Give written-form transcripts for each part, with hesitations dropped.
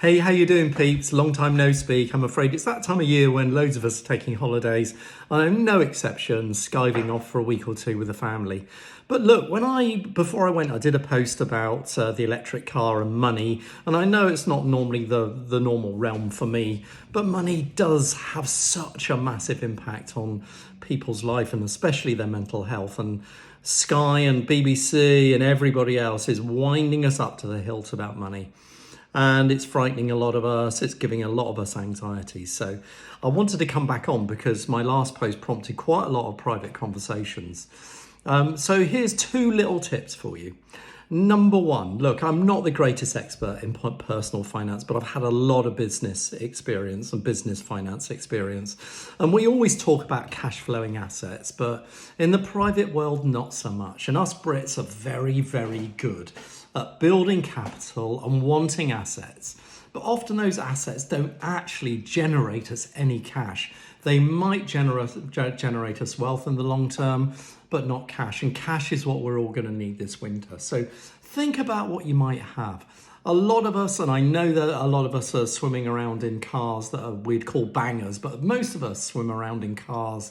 Hey, how you doing, peeps? Long time no speak. I'm afraid it's that time of year when loads of us are taking holidays. I'm no exception, skiving off for a week or two with the family. But look, before I went, I did a post about the electric car and money, and I know it's not normally the normal realm for me, but money does have such a massive impact on people's life and especially their mental health. And Sky and BBC and everybody else is winding us up to the hilt about money. And it's frightening a lot of us. It's giving a lot of us anxiety. So I wanted to come back on because my last post prompted quite a lot of private conversations. So here's two little tips for you. Number one, look, I'm not the greatest expert in personal finance, but I've had a lot of business experience and business finance experience. And we always talk about cash flowing assets, but in the private world, not so much. And us Brits are very, very good at building capital and wanting assets. But often those assets don't actually generate us any cash. They might generate us wealth in the long term, but not cash. And cash is what we're all going to need this winter. So think about what you might have. A lot of us, and I know that a lot of us are swimming around in cars that we'd call bangers, but most of us drive around in cars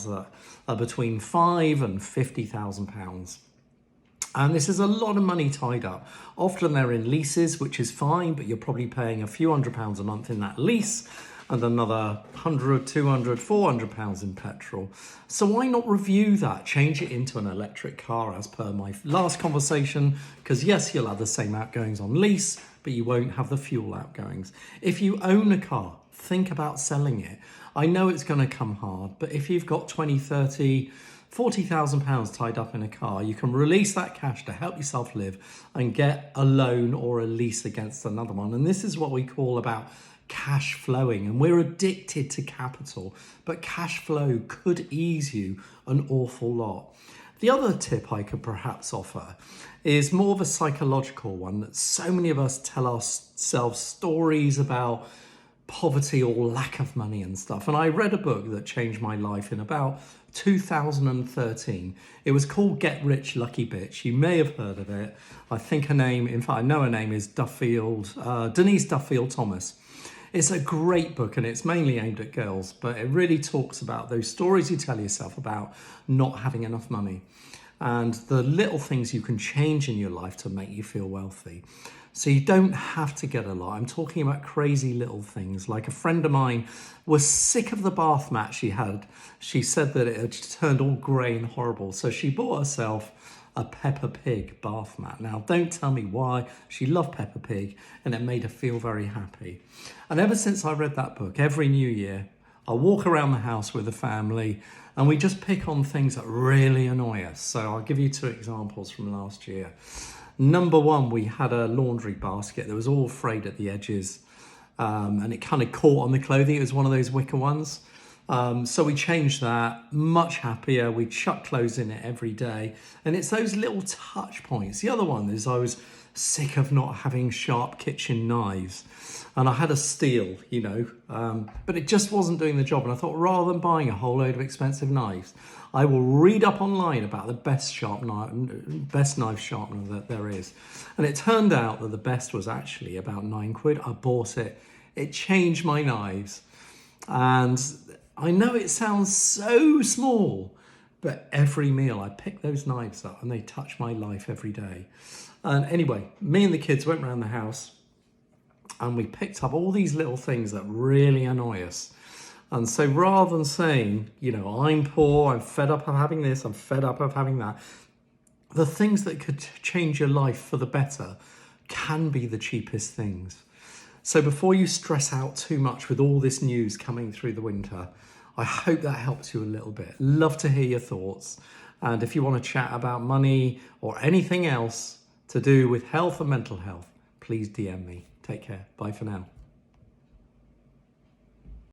that are between £5,000 and £50,000. And this is a lot of money tied up. Often they're in leases, which is fine, but you're probably paying a few £100s a month in that lease and another £100, £200, £400 in petrol. So why not review that? Change it into an electric car as per my last conversation, because yes, you'll have the same outgoings on lease, but you won't have the fuel outgoings. If you own a car, think about selling it. I know it's going to come hard, but if you've got 20, 30, £40,000 tied up in a car, you can release that cash to help yourself live and get a loan or a lease against another one. And this is what we call about cash flowing. And we're addicted to capital, but cash flow could ease you an awful lot. The other tip I could perhaps offer is more of a psychological one, that so many of us tell ourselves stories about poverty or lack of money and stuff. And I read a book that changed my life in about 2013. It was called Get Rich Lucky Bitch. You may have heard of it. I think her name, in fact, I know her name is Denise Duffield Thomas. It's a great book and it's mainly aimed at girls, but it really talks about those stories you tell yourself about not having enough money and the little things you can change in your life to make you feel wealthy. So you don't have to get a lot. I'm talking about crazy little things. Like a friend of mine was sick of the bath mat she had. She said that it had turned all grey and horrible. So she bought herself a Peppa Pig bath mat. Now, don't tell me why. She loved Peppa Pig and it made her feel very happy. And ever since I read that book, every New Year, I walk around the house with the family and we just pick on things that really annoy us. So I'll give you two examples from last year. Number one, we had a laundry basket that was all frayed at the edges and it kind of caught on the clothing. It was one of those wicker ones. So we changed that, much happier. We chuck clothes in it every day. And it's those little touch points. The other one is I was sick of not having sharp kitchen knives. And I had a steel, but it just wasn't doing the job. And I thought, rather than buying a whole load of expensive knives, I will read up online about the best knife sharpener that there is. And it turned out that the best was actually about £9. I bought it. It changed my knives. And I know it sounds so small, but every meal I pick those knives up and they touch my life every day. And anyway, me and the kids went around the house and we picked up all these little things that really annoy us. And so rather than saying, I'm poor, I'm fed up of having this, I'm fed up of having that, the things that could change your life for the better can be the cheapest things. So before you stress out too much with all this news coming through the winter, I hope that helps you a little bit. Love to hear your thoughts. And if you want to chat about money or anything else to do with health and mental health, please DM me. Take care. Bye for now.